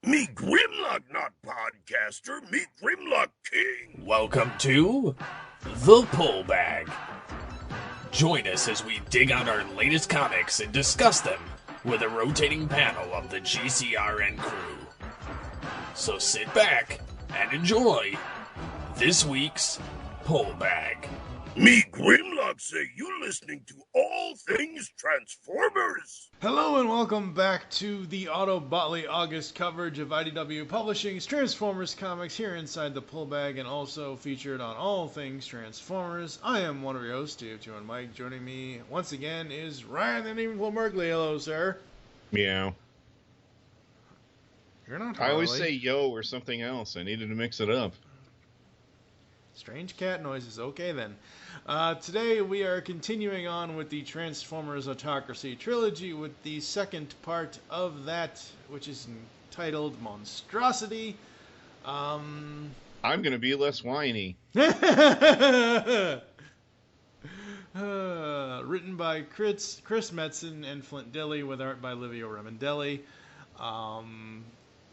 Me Grimlock not podcaster, me Grimlock king. Welcome to The Pull Bag. Join us as we dig out our latest comics and discuss them with a rotating panel of the GCRN crew. So sit back and enjoy this week's Pull Bag. Me Grimlock say you listening to All Things Transformers. Hello and welcome back to the Autobotly August coverage of IDW Publishing's Transformers comics here inside the Pull Bag and also featured on All Things Transformers. I am one of your hosts, Joe and Mike. Joining me once again is Ryan the TheUnEvenFlow Merkley. Hello, sir. Meow. You're not I always Harley. say yo or something else. I needed to mix it up. Strange cat noises. Okay, then. Today we are continuing on with the Transformers Autocracy Trilogy with the second part of that, which is entitled Monstrosity. I'm going to be less whiny. Written by Chris Metzen and Flint Dille with art by Livio Ramondelli.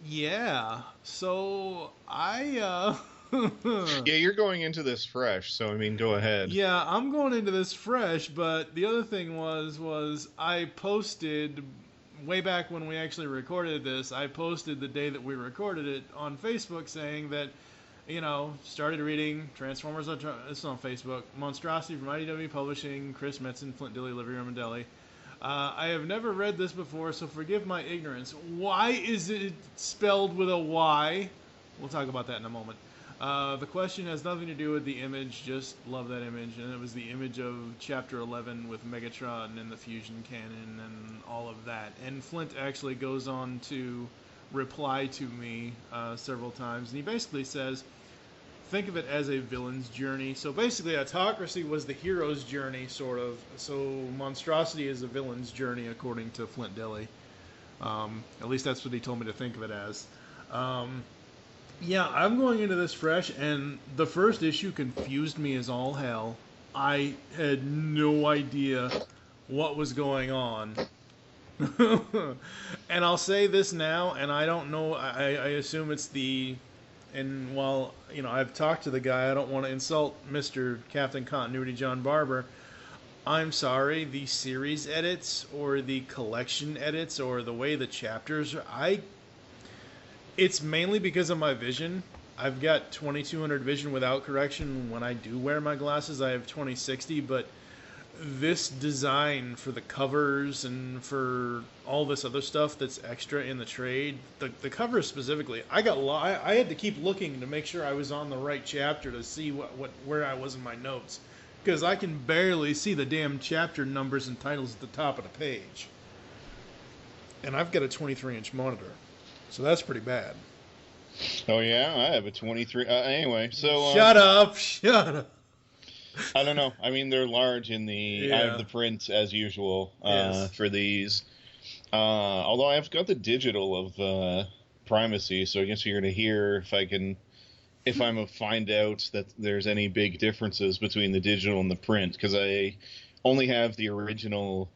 Yeah, so I... Yeah, you're going into this fresh, so I mean, go ahead. Yeah, I'm going into this fresh, but the other thing was I posted, way back when we actually recorded this, I posted the day that we recorded it on Facebook saying that, you know, started reading Transformers, it's on Facebook, Monstrosity from IDW Publishing, Chris Metzen, Flint Dille, Livio Ramondelli. I have never read this before, so forgive my ignorance. Why is it spelled with a Y? We'll talk about that in a moment. The question has nothing to do with the image, just love that image, and it was the image of Chapter 11 with Megatron and the fusion cannon and all of that. And Flint actually goes on to reply to me several times, and he basically says, think of it as a villain's journey. So basically, Autocracy was the hero's journey, sort of, so Monstrosity is a villain's journey, according to Flint Dille. At least that's what he told me to think of it as. Yeah, I'm going into this fresh, and the first issue confused me as all hell. I had no idea what was going on. And I'll say this now, and I don't know, I assume it's the... And while, you know, I've talked to the guy, I don't want to insult Mr. Captain Continuity John Barber. I'm sorry, the series edits, or the collection edits, or the way the chapters... It's mainly because of my vision. I've got 2200 vision without correction. When I do wear my glasses, I have 2060, but this design for the covers and for all this other stuff that's extra in the trade, the covers specifically, I had to keep looking to make sure I was on the right chapter to see where I was in my notes, because I can barely see the damn chapter numbers and titles at the top of the page. And I've got a 23-inch monitor. So that's pretty bad. Oh, yeah? I have a 23... anyway, so... Shut up! I don't know. I mean, they're large in the... Yeah. I have the print, as usual, Yes. for these. Although I've got the digital of Primacy, so I guess you're going to hear if I'm find out that there's any big differences between the digital and the print, because I only have the original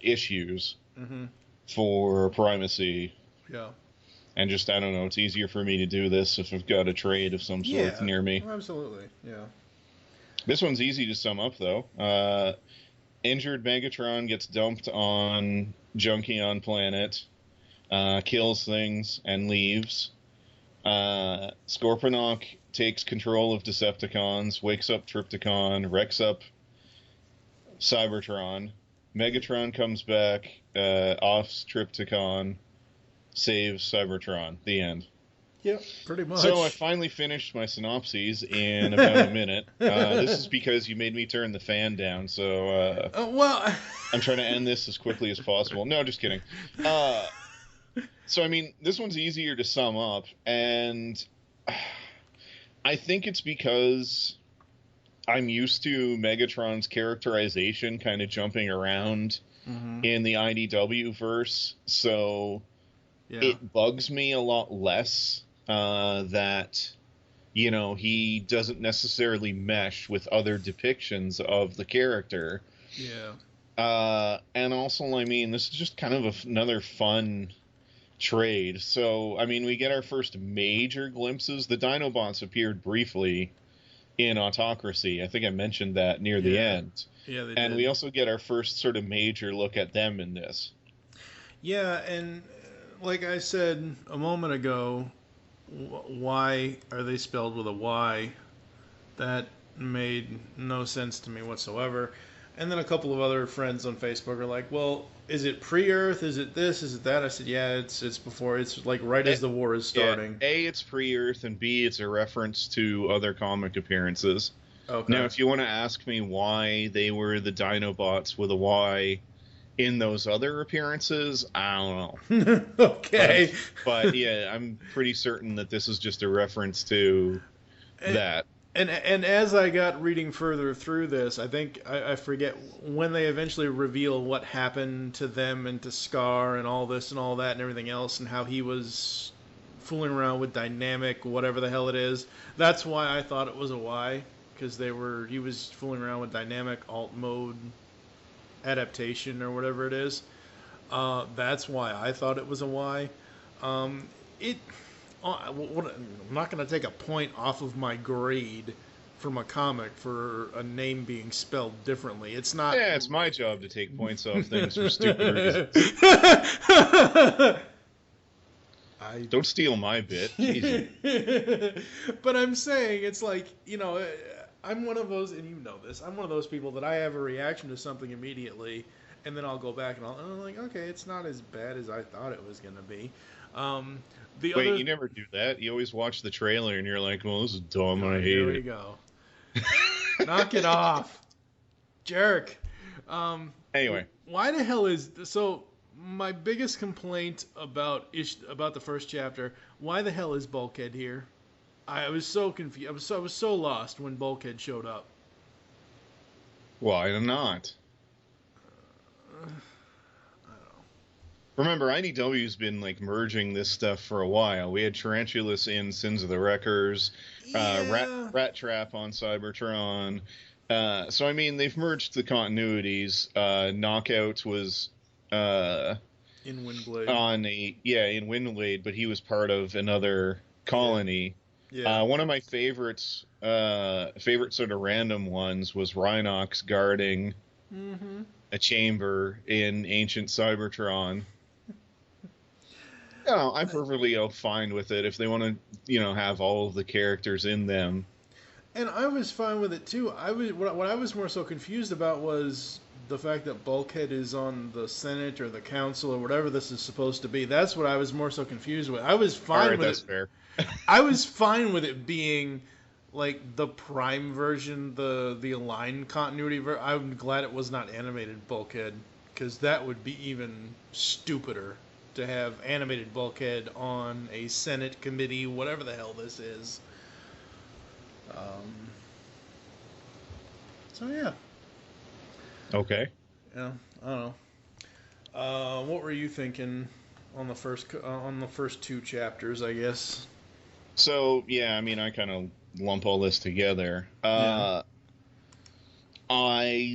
issues for Primacy. Yeah. And just, I don't know, it's easier for me to do this if I've got a trade of some sort near me. Absolutely, yeah. This one's easy to sum up, though. Injured Megatron gets dumped on Junkion Planet, kills things, and leaves. Scorponok takes control of Decepticons, wakes up Trypticon, wrecks up Cybertron. Megatron comes back, offs Trypticon, saves Cybertron. The end. Yep, pretty much. So I finally finished my synopses in about a minute. This is because you made me turn the fan down, so well... I'm trying to end this as quickly as possible. No, just kidding. So, I mean, this one's easier to sum up, and I think it's because I'm used to Megatron's characterization kind of jumping around in the IDW verse, so it bugs me a lot less that, you know, he doesn't necessarily mesh with other depictions of the character. Yeah. And also, I mean, this is just kind of another fun trade. So, I mean, we get our first major glimpses. The Dinobots appeared briefly in Autocracy. I think I mentioned that near the end. Yeah, they and did. we also get our first sort of major look at them in this. Yeah, and like I said a moment ago, why are they spelled with a Y? That made no sense to me whatsoever. And then a couple of other friends on Facebook are like, "Well, is it pre-Earth? Is it this? Is it that?" I said, "Yeah, it's before. It's like right as the war is starting." Yeah, A, it's pre-Earth, and B, it's a reference to other comic appearances. Okay. Now, if you want to ask me why they were the Dinobots with a Y in those other appearances, I don't know. Okay. But yeah, I'm pretty certain that this is just a reference to that. And as I got reading further through this, I think I forget when they eventually reveal what happened to them and to Scar and all this and all that and everything else, and how he was fooling around with dynamic, whatever the hell it is. That's why I thought it was a Y, because he was fooling around with dynamic alt mode adaptation or whatever it is. That's why I thought it was a Y. I'm not going to take a point off of my grade from a comic for a name being spelled differently. It's not. Yeah, it's my job to take points off things for stupid reasons. Don't steal my bit. But I'm saying, it's like, I'm one of those, and you know this, I'm one of those people that I have a reaction to something immediately, and then I'll go back and I'm like, okay, it's not as bad as I thought it was going to be. Wait, you never do that? You always watch the trailer and you're like, well, this is dumb and I hate it. Here we go. Knock it off. Jerk. Anyway. Why the hell is... So, my biggest complaint about the first chapter, why the hell is Bulkhead here? I was so confused. I was so lost when Bulkhead showed up. Why not? Remember, IDW's been merging this stuff for a while. We had Tarantulas in Sins of the Wreckers, Rat Trap on Cybertron. So I mean, they've merged the continuities. Knockout was in Windblade. In Windblade, but he was part of another colony. Yeah. One of my favorite sort of random ones was Rhinox guarding a chamber in Ancient Cybertron. I'm perfectly fine with it if they want to, have all of the characters in them. And I was fine with it too. What I was more so confused about was the fact that Bulkhead is on the Senate or the Council or whatever this is supposed to be. That's what I was more so confused with. I was fine with that's it. Fair. I was fine with it being like the Prime version, the aligned continuity version. I'm glad it was not animated Bulkhead, because that would be even stupider. To have animated Bulkhead on a Senate committee, whatever the hell this is. So yeah. Okay. Yeah, I don't know. What were you thinking on the first two chapters, I guess? So yeah, I mean, I kind of lump all this together. I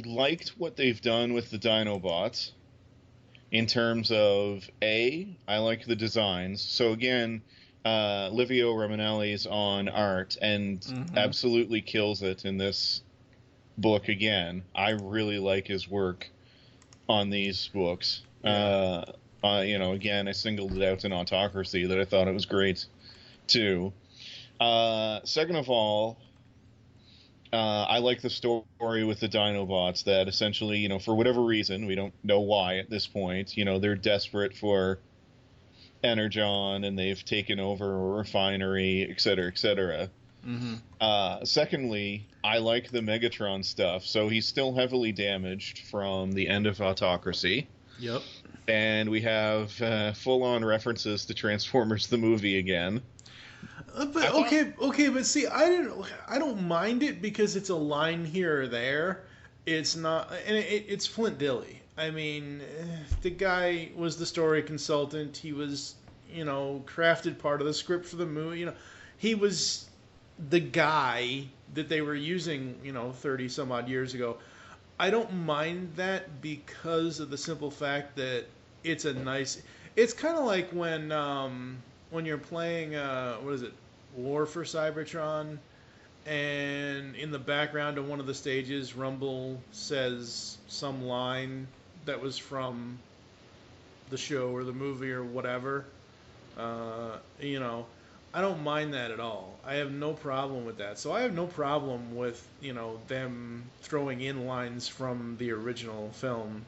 liked what they've done with the Dinobots. In terms of I like the designs. So again, Livio Ramondelli's on art and absolutely kills it in this book again. I really like his work on these books. Again, I singled it out in Autocracy that I thought it was great too. Second of all, I like the story with the Dinobots that essentially, for whatever reason, we don't know why at this point, they're desperate for Energon and they've taken over a refinery, et cetera, et cetera. Secondly, I like the Megatron stuff. So he's still heavily damaged from the end of Autocracy. Yep. And we have full-on references to Transformers the movie again. But see, I don't mind it because it's a line here or there. It's not, and it's Flint Dille. I mean, the guy was the story consultant. He was, crafted part of the script for the movie. He was the guy that they were using, 30 some odd years ago. I don't mind that because of the simple fact that it's a nice. It's kind of like when you're playing what is it, War for Cybertron, and in the background of one of the stages, Rumble says some line that was from the show or the movie or whatever. You know, I don't mind that at all. I have no problem with that. So I have no problem with, you know, them throwing in lines from the original film.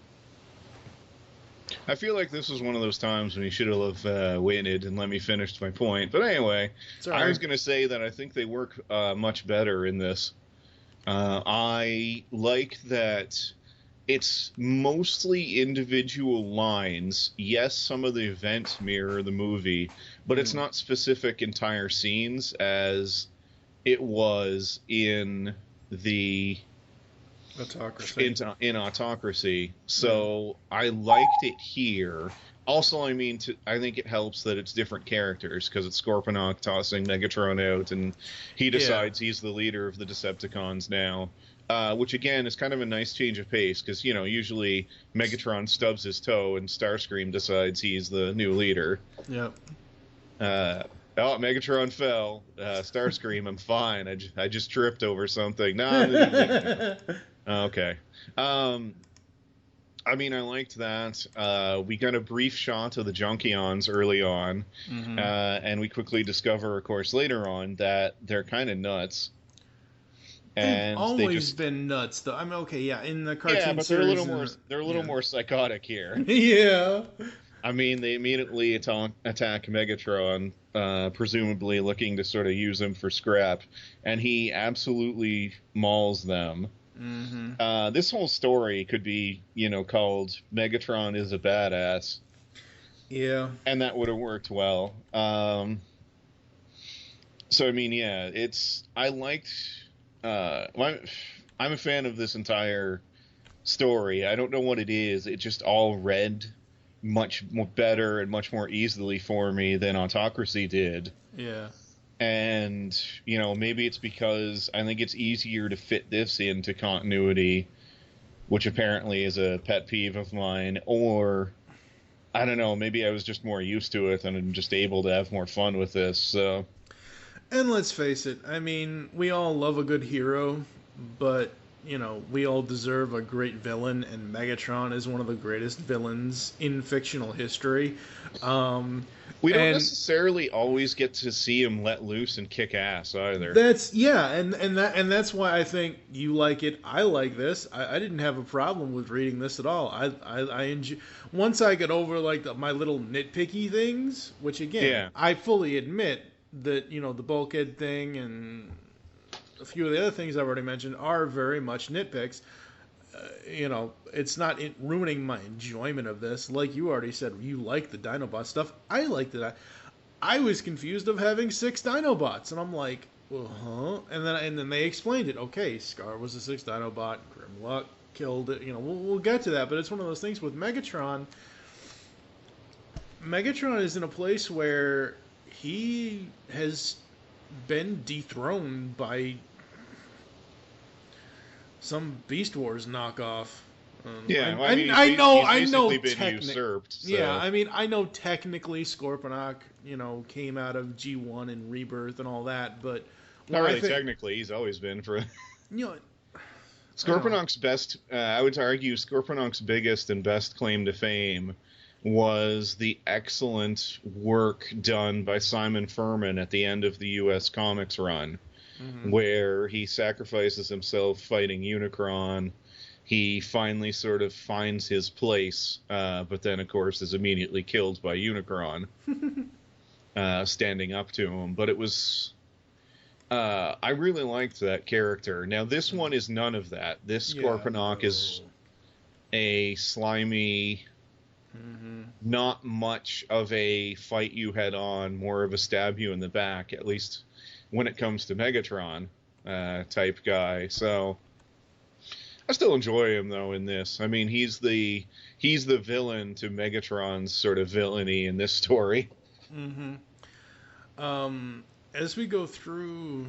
I feel like this was one of those times when you should have waited and let me finish my point. But anyway, I was going to say that I think they work much better in this. I like that it's mostly individual lines. Yes, some of the events mirror the movie, but it's not specific entire scenes as it was in the Autocracy. In Autocracy. So I liked it here. Also, I mean, I think it helps that it's different characters, because it's Scorponok tossing Megatron out, and he decides he's the leader of the Decepticons now. Which, again, is kind of a nice change of pace, because, you know, usually Megatron stubs his toe and Starscream decides he's the new leader. Yep. Oh, Megatron fell. Starscream, I'm fine. I just tripped over something. No. Okay. I mean, I liked that. We got a brief shot of the Junkions early on, and we quickly discover, of course, later on that they're kind of nuts. And they've always been nuts, though. I mean, okay, yeah, in the cartoon but series, they're a little more psychotic here. Yeah. I mean, they immediately attack Megatron, presumably looking to sort of use him for scrap, and he absolutely mauls them. This whole story could be, you know, called Megatron is a Badass. Yeah. And that would have worked well. So, I mean, yeah, I liked... I'm a fan of this entire story. I don't know what it is. It just all read much more better and much more easily for me than Autocracy did. Yeah. And, you know, maybe it's because I think it's easier to fit this into continuity, which apparently is a pet peeve of mine, or, I don't know, maybe I was just more used to it and I'm just able to have more fun with this, so... And let's face it, I mean, we all love a good hero, but, you know, we all deserve a great villain, and Megatron is one of the greatest villains in fictional history. We don't necessarily always get to see him let loose and kick ass either. And that's why I think you like it. I like this. I didn't have a problem with reading this at all. I enjoy. Once I get over like my little nitpicky things, which again I fully admit that, you know, the bulkhead thing and a few of the other things I've already mentioned are very much nitpicks. You know, it's not ruining my enjoyment of this. Like you already said, you like the Dinobot stuff. I liked it. I was confused of having 6 Dinobots, and I'm like, and then they explained it. Okay, Scar was the 6th Dinobot. Grimlock killed it. You know, we'll get to that, but it's one of those things with Megatron. Megatron is in a place where he has been dethroned by some Beast Wars knockoff. I know. Been usurped. So. Yeah, I mean, I know technically Scorponok, you know, came out of G1 and Rebirth and all that, but not really technically. He's always been for. You know, Scorponok's best. I would argue Scorponok's biggest and best claim to fame was the excellent work done by Simon Furman at the end of the U.S. Comics run, where he sacrifices himself fighting Unicron. He finally sort of finds his place, but then, of course, is immediately killed by Unicron, standing up to him. But it was... I really liked that character. Now, this one is none of that. This Scorponok is a slimy... not much of a fight you head on, more of a stab you in the back, at least when it comes to Megatron type guy. So I still enjoy him though in this. I mean, he's the villain to Megatron's sort of villainy in this story. As we go through,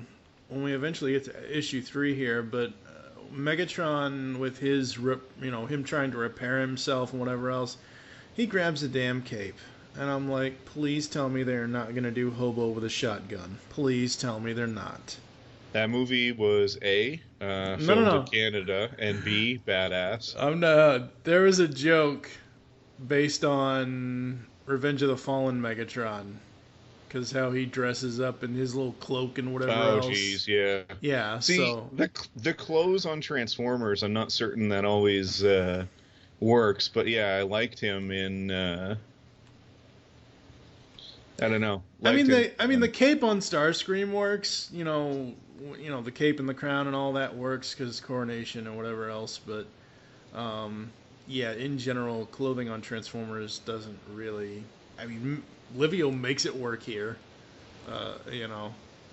when we eventually get to issue 3 here, but Megatron with his him trying to repair himself and whatever else, he grabs a damn cape. And I'm like, please tell me they're not going to do Hobo with a Shotgun. Please tell me they're not. That movie was A, filmed no. in Canada, and B, badass. I'm not. There was a joke based on Revenge of the Fallen Megatron. Because how he dresses up in his little cloak and whatever else. Oh, jeez, yeah. Yeah, See, so... the clothes on Transformers, I'm not certain that always works, but yeah, I liked him in... I don't know. I mean, the cape on Starscream works. You know, the cape and the crown and all that works because coronation and whatever else. But yeah, in general, clothing on Transformers doesn't really. I mean, Livio makes it work here.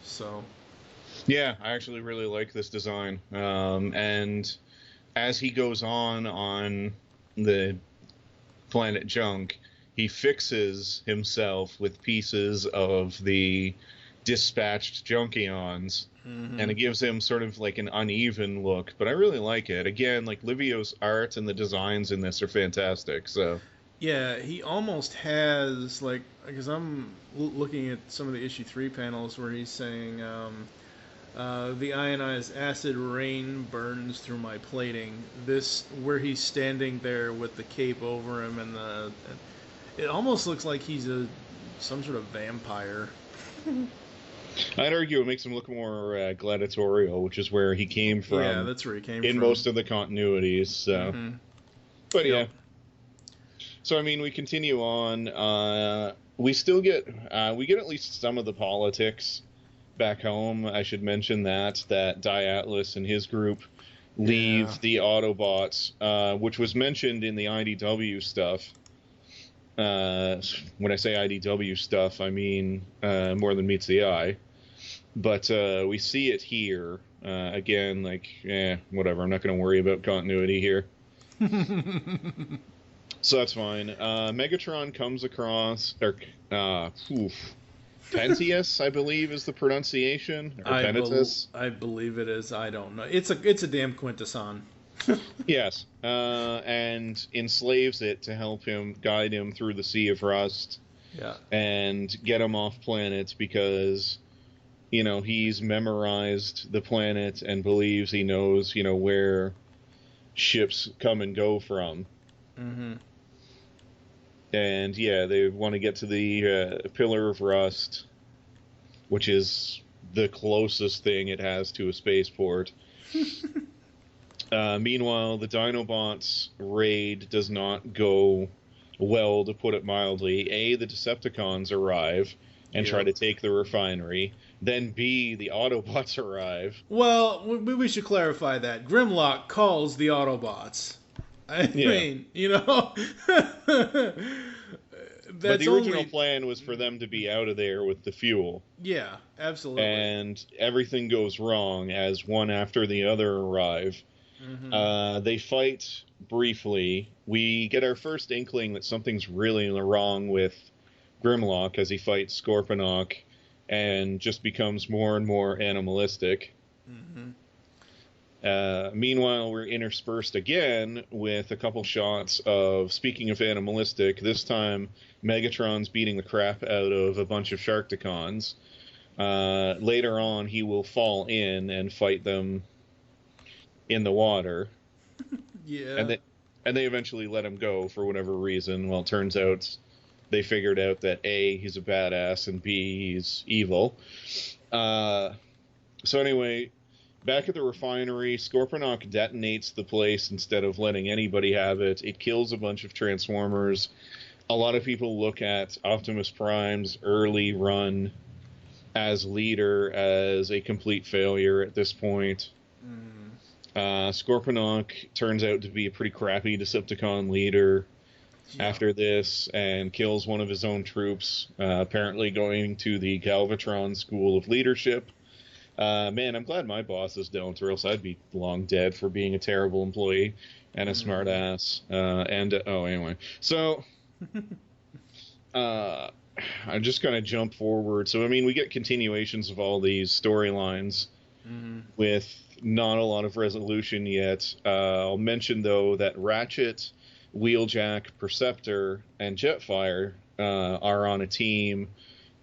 So. Yeah, I actually really like this design. And as he goes on the planet Junk, he fixes himself with pieces of the dispatched Junkions, and it gives him sort of like an uneven look, but I really like it. Again, like Livio's art and the designs in this are fantastic, so... Yeah, he almost has, like, because I'm looking at some of the issue 3 panels where he's saying, the ionized acid rain burns through my plating. This, where he's standing there with the cape over him and it almost looks like he's some sort of vampire. I'd argue it makes him look more gladiatorial, which is where he came from. Yeah, that's where he came from. In most of the continuities, so... But yeah. So, I mean, we continue on. We still get... we get at least some of the politics back home. I should mention that Diatlas and his group leave the Autobots, which was mentioned in the IDW stuff. When I say IDW stuff, I mean more than meets the eye. But we see it here. Again, like, whatever. I'm not going to worry about continuity here. So that's fine. Megatron comes across... Pentius, I believe, is the pronunciation. Or Penitus. I believe it is. I don't know. It's a damn Quintesson. Yes, and enslaves it to help him, guide him through the Sea of Rust, and get him off planet because, he's memorized the planet and believes he knows, where ships come and go from. And yeah, they want to get to the Pillar of Rust, which is the closest thing it has to a spaceport. Meanwhile, the Dinobots raid does not go well, to put it mildly. The Decepticons arrive and try to take the refinery. Then B, the Autobots arrive. Well, we should clarify that. Grimlock calls the Autobots. I mean, but the original plan was for them to be out of there with the fuel. Yeah, absolutely. And everything goes wrong as one after the other arrive. They fight briefly. We get our first inkling that something's really wrong with Grimlock as he fights Scorponok and just becomes more and more animalistic. Meanwhile, we're interspersed again with a couple shots of, speaking of animalistic, this time Megatron's beating the crap out of a bunch of Sharkticons. Later on, he will fall in and fight them in the water. And they eventually let him go for whatever reason. Well, it turns out they figured out that A, he's a badass, and B, he's evil. So anyway, back at the refinery, Scorponok detonates the place instead of letting anybody have it. It kills a bunch of Transformers. A lot of people look at Optimus Prime's early run as leader as a complete failure at this point. Scorponok turns out to be a pretty crappy Decepticon leader after this and kills one of his own troops, apparently going to the Galvatron School of Leadership. Man, I'm glad my bosses don't, or else I'd be long dead for being a terrible employee and a smart ass. Anyway. So, I'm just going to jump forward. So, I mean, we get continuations of all these storylines with not a lot of resolution yet. I'll mention, though, that Ratchet, Wheeljack, Perceptor, and Jetfire are on a team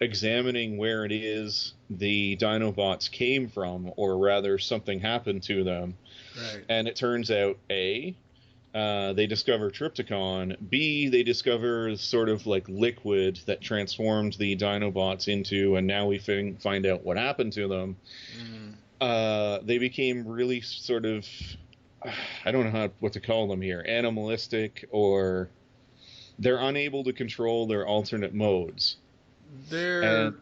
examining where it is the Dinobots came from, or rather something happened to them. Right. And it turns out, A, they discover Trypticon, B, they discover sort of like liquid that transformed the Dinobots into, and now we find out what happened to them. They became really sort of, I don't know what to call them here, animalistic, or they're unable to control their alternate modes. They're,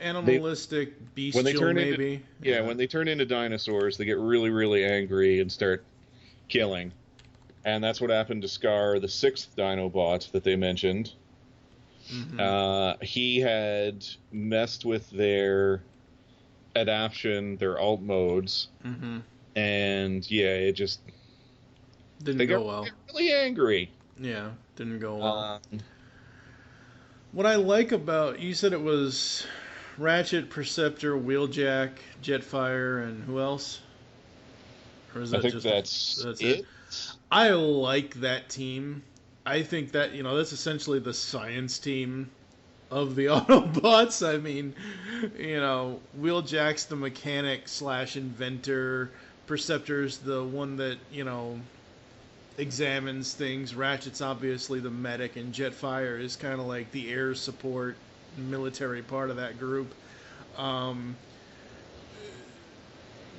animalistic, bestial, maybe. When they turn into dinosaurs, they get really, really angry and start killing. And that's what happened to Scar, the 6th Dinobot that they mentioned. He had messed with their adaption, their alt modes. And, it just... Didn't go well. Really angry. Yeah, didn't go well. What I like about... You said it was Ratchet, Perceptor, Wheeljack, Jetfire, and who else? Or is that I think that's it. I like that team. I think that, that's essentially the science team of the Autobots. I mean, Wheeljack's the mechanic / inventor. Perceptor's the one that, examines things. Ratchet's obviously the medic, and Jetfire is kind of like the air support military part of that group.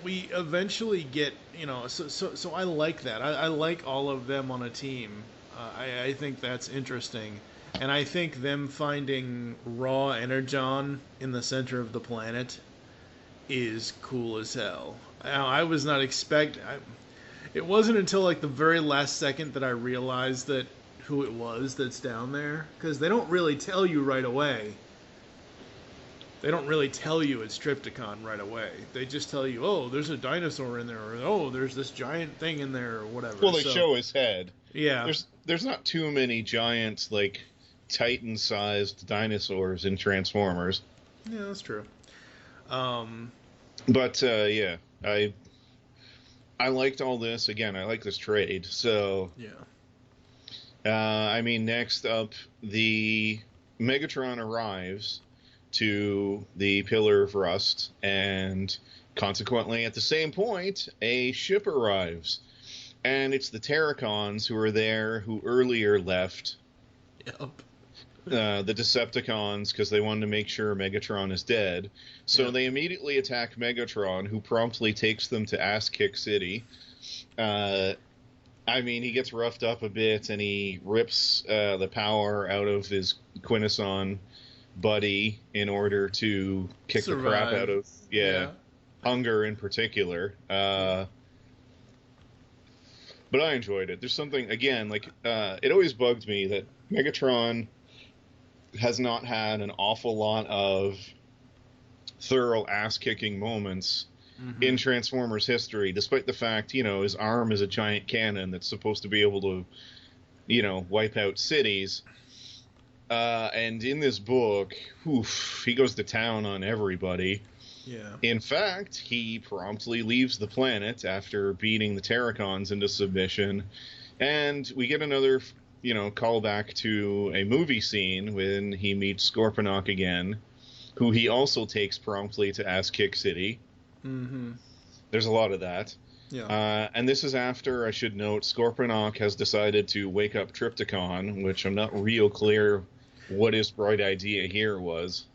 We eventually get, so I like that. I like all of them on a team. I think that's interesting. And I think them finding raw energon in the center of the planet is cool as hell. Now, I was not it wasn't until like the very last second that I realized that who it was that's down there, because they don't really tell you right away. They don't really tell you it's Trypticon right away. They just tell you, oh, there's a dinosaur in there, or oh, there's this giant thing in there, or whatever. Well, they show his head. Yeah. There's not too many giant, like, Titan-sized dinosaurs in Transformers. Yeah, that's true. But I liked all this. Again, I like this trade. So, yeah. Next up, the Megatron arrives to the Pillar of Rust, and consequently, at the same point, a ship arrives. And it's the Terracons who are there, who earlier left the Decepticons because they wanted to make sure Megatron is dead. So they immediately attack Megatron, who promptly takes them to Ass Kick City. He gets roughed up a bit, and he rips the power out of his Quintesson buddy in order to kick the crap out of Hunger in particular. But I enjoyed it. There's something, again, like, it always bugged me that Megatron has not had an awful lot of thorough ass-kicking moments in Transformers history, despite the fact, his arm is a giant cannon that's supposed to be able to, wipe out cities. And in this book, he goes to town on everybody. Yeah. In fact, he promptly leaves the planet after beating the Terracons into submission, and we get another, callback to a movie scene when he meets Scorponok again, who he also takes promptly to Ass Kick City. There's a lot of that. Yeah. And this is after, I should note, Scorponok has decided to wake up Trypticon, which I'm not real clear what his bright idea here was.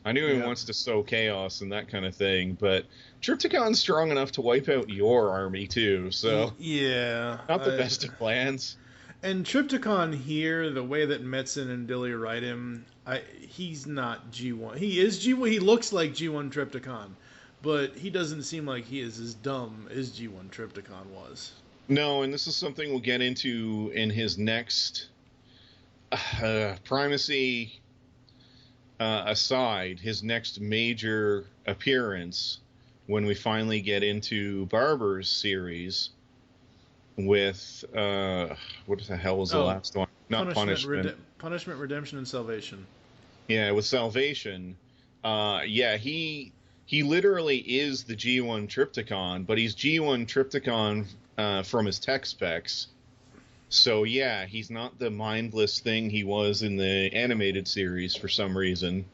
I knew he wants to sow chaos and that kind of thing, but Trypticon's strong enough to wipe out your army too, so... Yeah. Not the best of plans. And Trypticon here, the way that Metzen and Dille write him, he's not G1. He is G1. He looks like G1 Trypticon, but he doesn't seem like he is as dumb as G1 Trypticon was. No, and this is something we'll get into in his next Primacy aside, his next major appearance when we finally get into Barber's series with what the hell was the last one? Not Punishment. Punishment, Redemption, and Salvation. Yeah, with Salvation. He literally is the G1 Trypticon, but he's G1 Trypticon from his tech specs. So yeah, he's not the mindless thing he was in the animated series for some reason.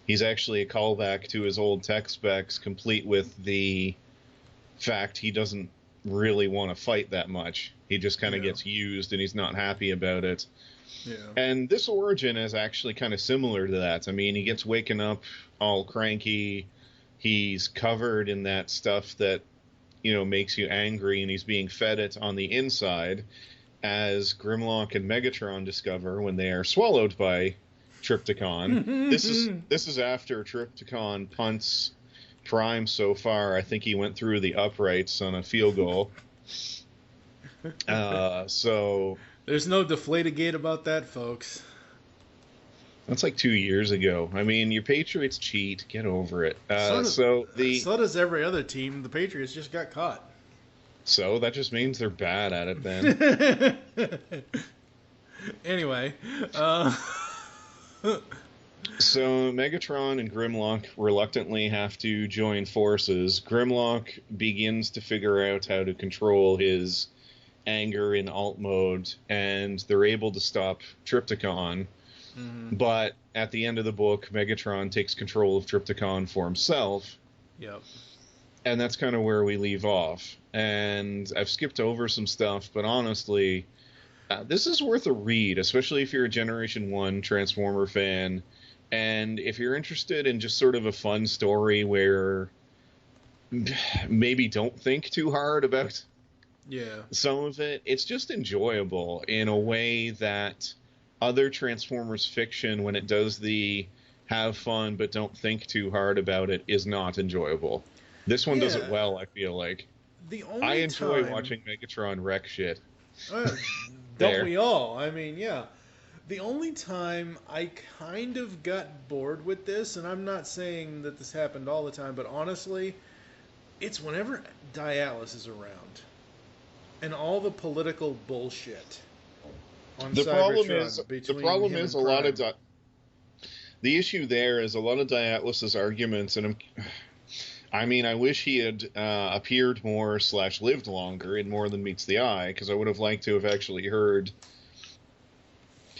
He's actually a callback to his old tech specs, complete with the fact he doesn't really want to fight that much. He just kind of gets used, and he's not happy about it. Yeah. And this origin is actually kind of similar to that. I mean, he gets waken up all cranky. He's covered in that stuff that, you know, makes you angry, and he's being fed it on the inside, as Grimlock and Megatron discover when they are swallowed by Trypticon. This is after Trypticon punts Prime so far. I think he went through the uprights on a field goal. So there's no Deflategate about that, folks. that's like 2 years ago. I mean, your Patriots cheat. Get over it. So does every other team. The Patriots just got caught. So that just means they're bad at it then. Anyway. So Megatron and Grimlock reluctantly have to join forces. Grimlock begins to figure out how to control his anger in alt mode, and they're able to stop Trypticon. Mm-hmm. But at the end of the book, Megatron takes control of Trypticon for himself. Yep. And that's kind of where we leave off. And I've skipped over some stuff, but honestly, this is worth a read, especially if you're a Generation 1 Transformer fan. And if you're interested in just sort of a fun story where maybe don't think too hard about some of it, it's just enjoyable in a way that other Transformers fiction, when it does the have fun but don't think too hard about it, is not enjoyable. This one does it well, I feel like. I enjoy watching Megatron wreck shit. Don't we all? I mean, yeah. The only time I kind of got bored with this, and I'm not saying that this happened all the time, but honestly, it's whenever Dialis is around. And all the political bullshit on the problem Cybertron is a lot of the issue there is a lot of Diatlus's arguments, and I mean, I wish he had appeared more / lived longer in More Than Meets the Eye, because I would have liked to have actually heard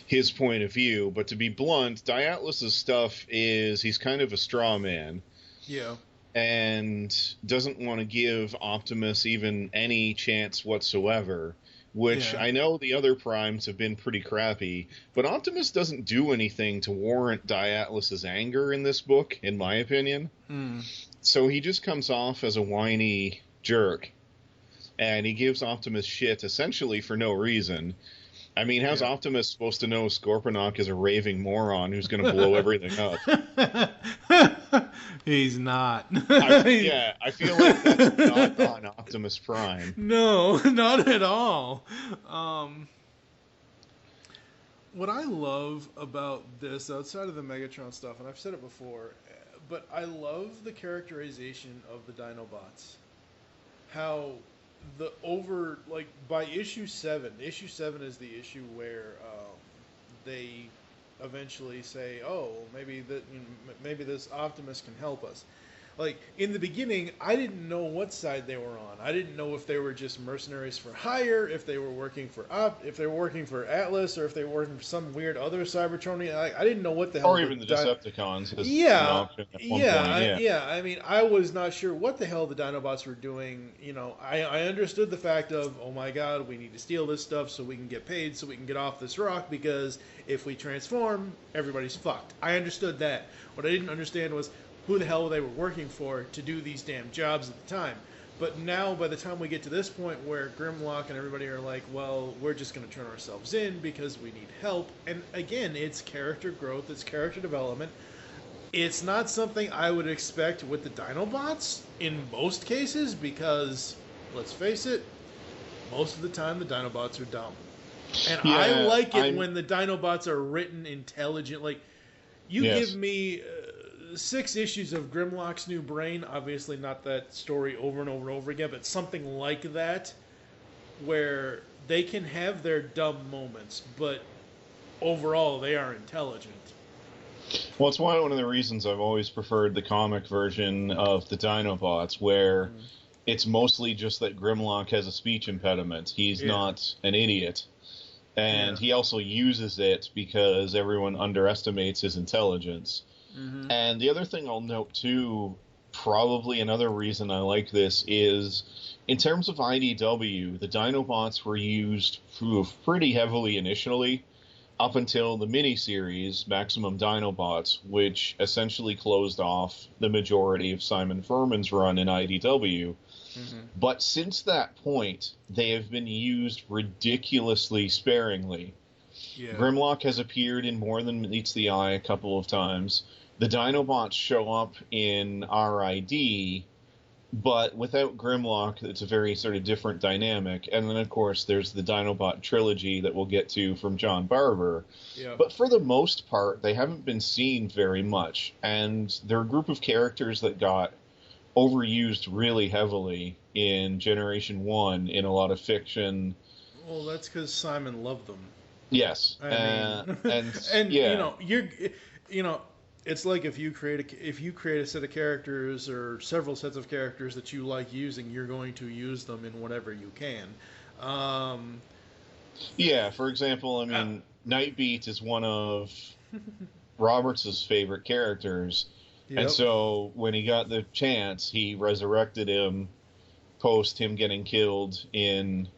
his point of view. But to be blunt, Diatlus's stuff is he's kind of a straw man. Yeah. And doesn't want to give Optimus even any chance whatsoever, which I know the other Primes have been pretty crappy, but Optimus doesn't do anything to warrant Diatlus's anger in this book, in my opinion. So he just comes off as a whiny jerk, and he gives Optimus shit essentially for no reason. I mean, how's Optimus supposed to know Scorponok is a raving moron who's going to blow everything up? He's not. I feel like that's not on Optimus Prime. No, not at all. What I love about this, outside of the Megatron stuff, and I've said it before, but I love the characterization of the Dinobots. How by issue 7 is the issue where they eventually say, oh, maybe this Optimus can help us. Like, in the beginning, I didn't know what side they were on. I didn't know if they were just mercenaries for hire, if they were working for Atlas, or if they were working for some weird other Cybertronian. I didn't know what the hell. Or even the Decepticons. I mean, I was not sure what the hell the Dinobots were doing. You know, I understood the fact of, oh my god, we need to steal this stuff so we can get paid, so we can get off this rock, because if we transform, everybody's fucked. I understood that. What I didn't understand was who the hell they were working for to do these damn jobs at the time. But now, by the time we get to this point where Grimlock and everybody are like, well, we're just going to turn ourselves in because we need help. And again, it's character growth, it's character development. It's not something I would expect with the Dinobots in most cases, because, let's face it, most of the time the Dinobots are dumb. And I like it when the Dinobots are written intelligent. Like, you give me 6 issues of Grimlock's New Brain, obviously not that story over and over and over again, but something like that, where they can have their dumb moments, but overall they are intelligent. Well, it's one of the reasons I've always preferred the comic version of the Dinobots, where it's mostly just that Grimlock has a speech impediment. He's not an idiot. And Yeah. he also uses it because everyone underestimates his intelligence. Mm-hmm. And the other thing I'll note too, probably another reason I like this is, in terms of IDW, the Dinobots were used pretty heavily initially, up until the miniseries Maximum Dinobots, which essentially closed off the majority of Simon Furman's run in IDW. Mm-hmm. But since that point, they have been used ridiculously sparingly. Yeah. Grimlock has appeared in More Than Meets the Eye a couple of times. The Dinobots show up in RID, but without Grimlock, it's a very sort of different dynamic. And then, of course, there's the Dinobot trilogy that we'll get to from John Barber. Yeah. But for the most part, they haven't been seen very much. And they're a group of characters that got overused really heavily in Generation 1 in a lot of fiction. Well, that's because Simon loved them. Yes. I mean, and yeah. It's like if you create a set of characters or several sets of characters that you like using, you're going to use them in whatever you can. Yeah, for example, I mean, Nightbeat is one of Roberts' favorite characters. Yep. And so when he got the chance, he resurrected him post him getting killed in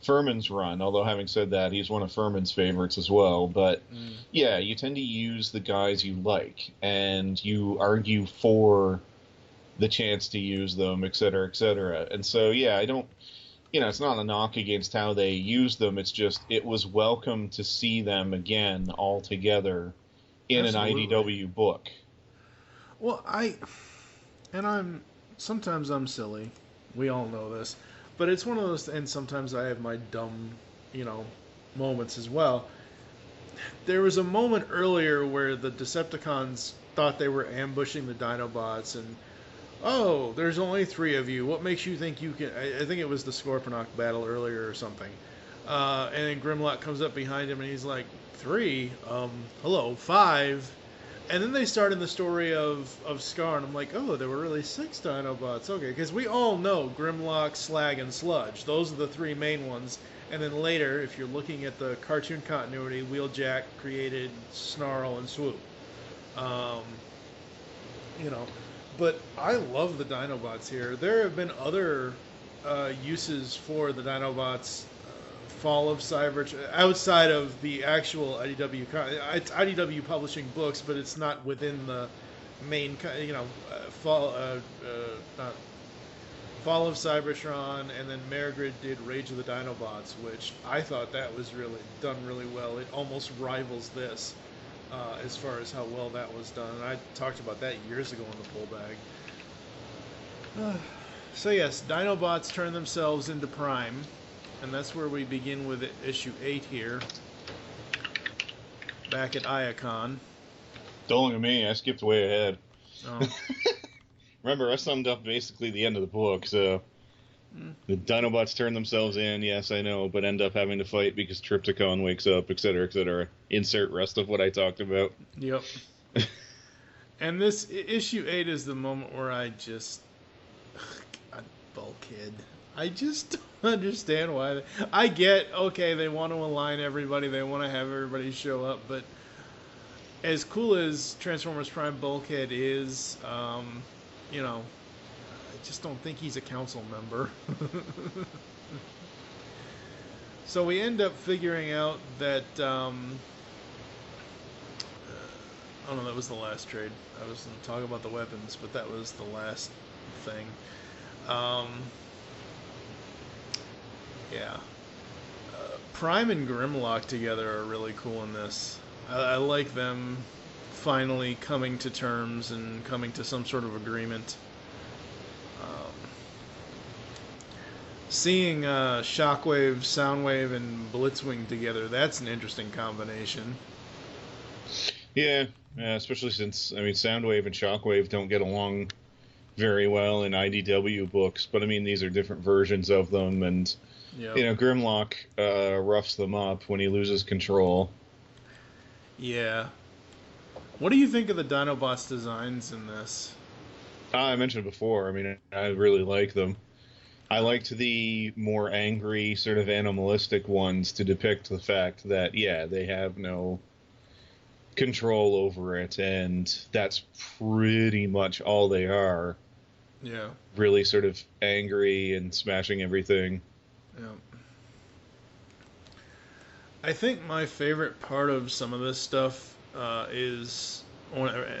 Furman's run. Although having said that, he's one of Furman's favorites as well. But yeah, you tend to use the guys you like, and you argue for the chance to use them, et cetera, et cetera. And so, yeah, I don't, it's not a knock against how they use them. It's just, it was welcome to see them again all together in Absolutely. an IDW book. Well, sometimes I'm silly. We all know this. But it's one of those, and sometimes I have my dumb, moments as well. There was a moment earlier where the Decepticons thought they were ambushing the Dinobots, and, oh, there's only 3 of you. What makes you think you can... I think it was the Scorponok battle earlier or something. And then Grimlock comes up behind him, and he's like, 3? Hello, 5... And then they start in the story of Scar, and I'm like, oh, there were really 6 Dinobots. Okay, because we all know Grimlock, Slag, and Sludge. Those are the 3 main ones. And then later, if you're looking at the cartoon continuity, Wheeljack created Snarl and Swoop. But I love the Dinobots here. There have been other uses for the Dinobots. Fall of Cybertron, outside of the actual IDW, it's IDW publishing books, but it's not within the main, Fall of Cybertron, and then Mergrid did Rage of the Dinobots, which I thought that was really done really well. It almost rivals this as far as how well that was done. And I talked about that years ago in the pull bag. So yes, Dinobots turn themselves into Prime. And that's where we begin with issue 8 here. Back at Iacon. Don't look at me, I skipped way ahead. Oh. Remember, I summed up basically the end of the book, so... The Dinobots turn themselves in, yes, I know, but end up having to fight because Trypticon wakes up, etc., etc. Insert rest of what I talked about. Yep. And this, issue 8 is the moment where I just... God, Bulkhead. I just don't understand why. I get, okay, they want to align everybody, they want to have everybody show up, but as cool as Transformers Prime Bulkhead is, I just don't think he's a council member. So we end up figuring out that, oh no, that was the last trade. I was going to talk about the weapons, but that was the last thing. Yeah. Prime and Grimlock together are really cool in this. I like them finally coming to terms and coming to some sort of agreement. Seeing Shockwave, Soundwave, and Blitzwing together, that's an interesting combination. Yeah, especially since, Soundwave and Shockwave don't get along very well in IDW books, but these are different versions of them, and yep. Grimlock roughs them up when he loses control. Yeah. What do you think of the Dinobots designs in this? I mentioned before, I really like them. I liked the more angry, sort of animalistic ones to depict the fact that, yeah, they have no control over it, and that's pretty much all they are. Yeah. Really sort of angry and smashing everything. Yeah. I think my favorite part of some of this stuff is,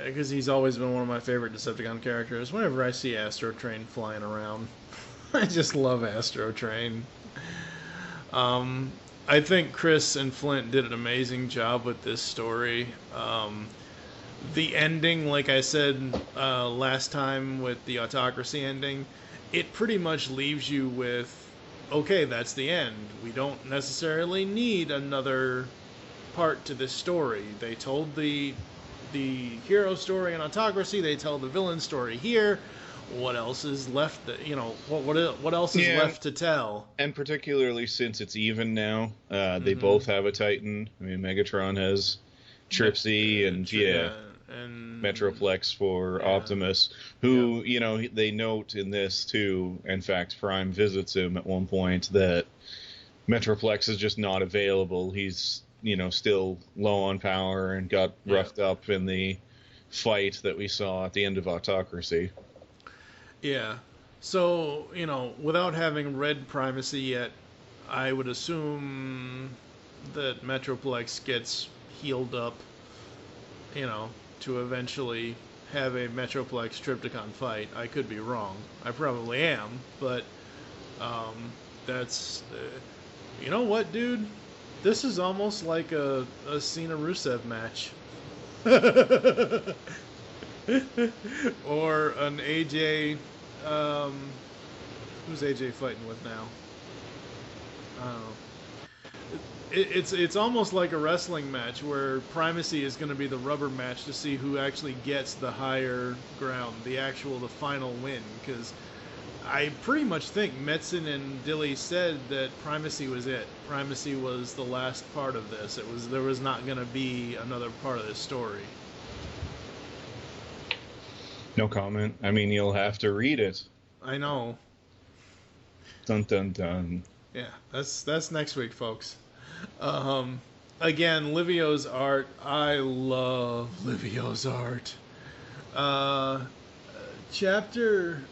because he's always been one of my favorite Decepticon characters, whenever I see Astro Train flying around. I just love Astro Train. I think Chris and Flint did an amazing job with this story. The ending, like I said last time with the Autocracy ending, it pretty much leaves you with, okay, that's the end. We don't necessarily need another part to this story. They told the hero story in Autocracy. They tell the villain story here. What else is left? What else is left to tell? And particularly since it's even now, they both have a Titan. I mean, Megatron has Tripsy and Metroplex for Optimus, who they note in this too. In fact, Prime visits him at one point that Metroplex is just not available. He's still low on power and got roughed up in the fight that we saw at the end of Autocracy. Yeah. So, without having read Primacy yet, I would assume that Metroplex gets healed up, to eventually have a Metroplex Trypticon fight. I could be wrong. I probably am, but that's... you know what, dude? This is almost like a Cena-Rusev match. Or an AJ... who's AJ fighting with now? I don't know. It's almost like a wrestling match where Primacy is going to be the rubber match to see who actually gets the higher ground, the final win. Because I pretty much think Metzen and Dille said that Primacy was it. Primacy was the last part of this. There was not going to be another part of this story. No comment. I mean, you'll have to read it. I know. Dun dun dun. Yeah, that's next week, folks. Again, Livio's art. I love Livio's art. Chapter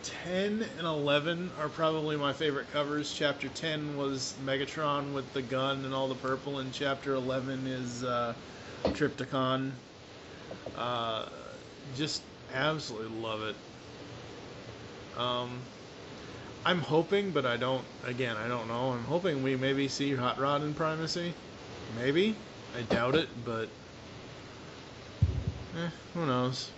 10 and 11 are probably my favorite covers. Chapter 10 was Megatron with the gun and all the purple, and Chapter 11 is Trypticon. Just absolutely love it. I'm hoping, but I don't know. I'm hoping we maybe see Hot Rod in Primacy. Maybe. I doubt it, but who knows.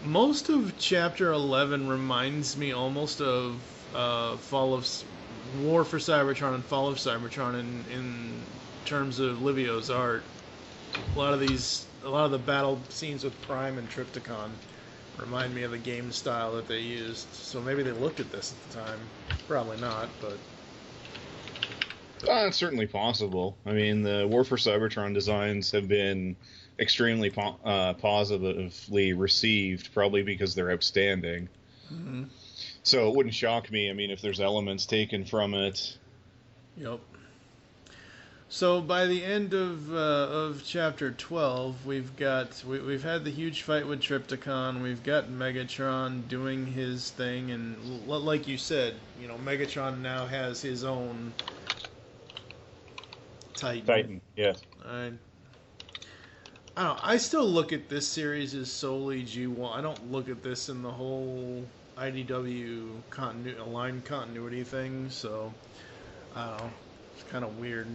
Most of Chapter 11 reminds me almost of War for Cybertron and Fall of Cybertron in terms of Livio's art. A lot of the battle scenes with Prime and Trypticon remind me of the game style that they used. So maybe they looked at this at the time. Probably not, but... It's certainly possible. I mean, the War for Cybertron designs have been extremely positively received, probably because they're outstanding. Mm-hmm. So it wouldn't shock me, if there's elements taken from it. Yep. So by the end of Chapter 12, we've had the huge fight with Trypticon. We've got Megatron doing his thing, and like you said, Megatron now has his own Titan. Yes. I don't know. I still look at this series as solely G1. I don't look at this in the whole IDW aligned continuity thing. So I don't know. It's kind of weird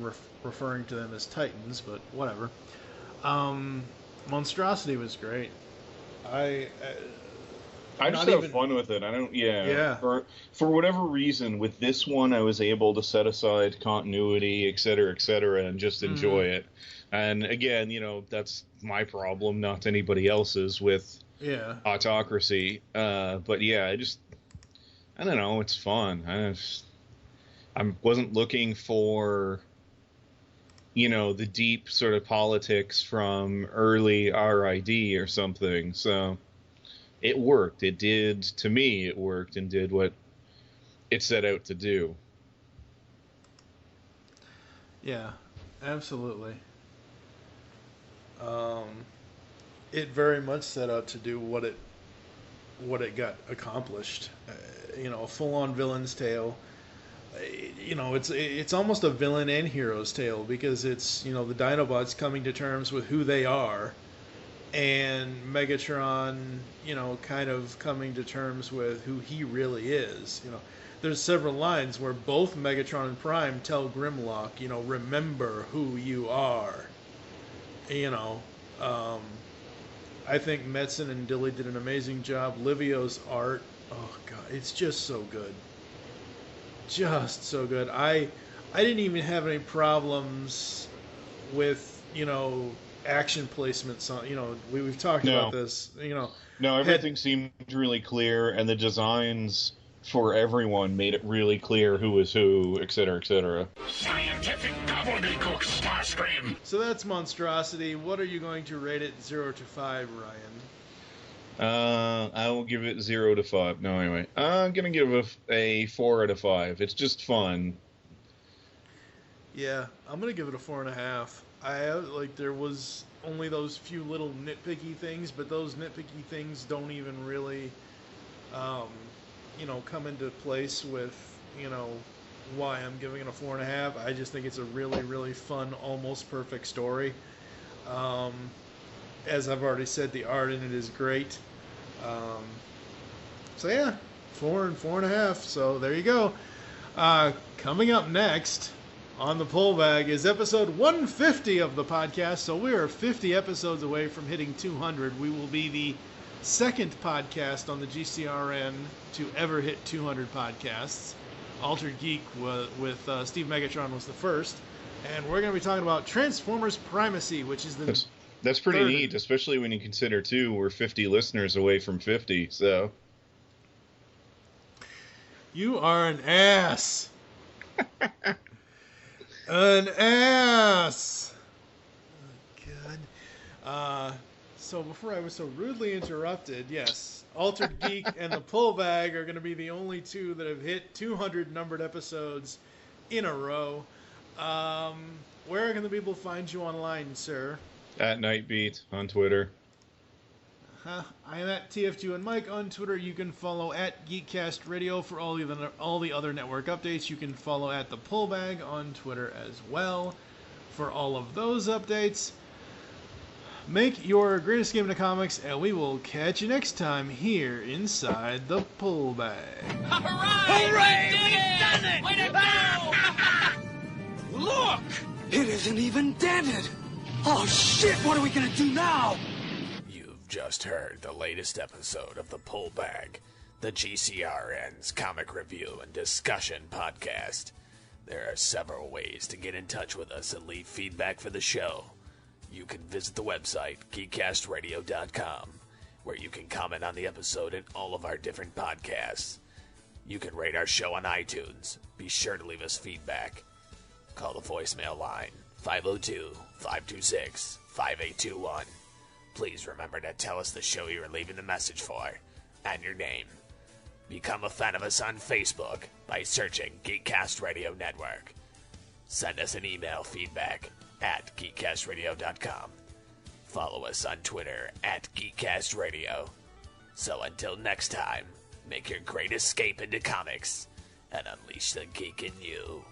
referring to them as Titans, but whatever. Monstrosity was great. I just have fun with it. I don't. Yeah. For whatever reason, with this one, I was able to set aside continuity, et cetera, and just enjoy it. And again, that's my problem, not anybody else's with Autocracy. But yeah, I don't know. It's fun. I wasn't looking for, the deep sort of politics from early RID or something. So it worked. It did, to me, it worked and did what it set out to do. Yeah, absolutely. It very much set out to do what it got accomplished. A full-on villain's tale. It's almost a villain and hero's tale, because it's the Dinobots coming to terms with who they are, and Megatron kind of coming to terms with who he really is. There's several lines where both Megatron and Prime tell Grimlock, remember who you are. I think Metzen and Dille did an amazing job. Livio's art, oh god, it's just so good. Just so good. I didn't even have any problems with, action placements on, we've talked about this, No, everything seemed really clear, and the designs for everyone made it really clear who was who, etc., etc. Scientific gobbledygook, Starscream! So that's Monstrosity. What are you going to rate it 0 to 5, Ryan? I will give it 0 to 5. No, anyway. I'm going to give a 4 out of 5. It's just fun. Yeah, I'm going to give it a 4.5. There was only those few little nitpicky things, but those nitpicky things don't even really, come into place with, why I'm giving it a 4.5. I just think it's a really, really fun, almost perfect story. As I've already said, the art in it is great. So yeah, 4 and 4.5. So there you go. Coming up next on the Pull Bag is episode 150 of the podcast. So we are 50 episodes away from hitting 200. We will be the second podcast on the GCRN to ever hit 200 podcasts. Altered Geek with Steve Megatron was the first. And we're going to be talking about Transformers Primacy, which is That's pretty neat, especially when you consider, too, we're 50 listeners away from 50, so... You are an ass! An ass! Oh, God. So before I was so rudely interrupted, yes, Altered Geek and the Pull Bag are going to be the only two that have hit 200 numbered episodes in a row. Where can the people find you online, sir? At Nightbeat on Twitter. I am at TF2 and Mike on Twitter. You can follow at GeekCast Radio for all the other network updates. You can follow at the Pull Bag on Twitter as well for all of those updates. Make your greatest game in the comics, and we will catch you next time here inside the Pull Bag. Hooray! We've done it! Way to go! Look! It isn't even dented! Oh shit, what are we gonna do now? You've just heard the latest episode of the Pull Bag, the GCRN's comic review and discussion podcast. There are several ways to get in touch with us and leave feedback for the show. You can visit the website, geekcastradio.com, where you can comment on the episode and all of our different podcasts. You can rate our show on iTunes. Be sure to leave us feedback. Call the voicemail line, 502-526-5821. Please remember to tell us the show you are leaving the message for, and your name. Become a fan of us on Facebook by searching GeekCast Radio Network. Send us an email feedback at geekcastradio.com. Follow us on Twitter at GeekCastRadio. So until next time, make your great escape into comics and unleash the geek in you.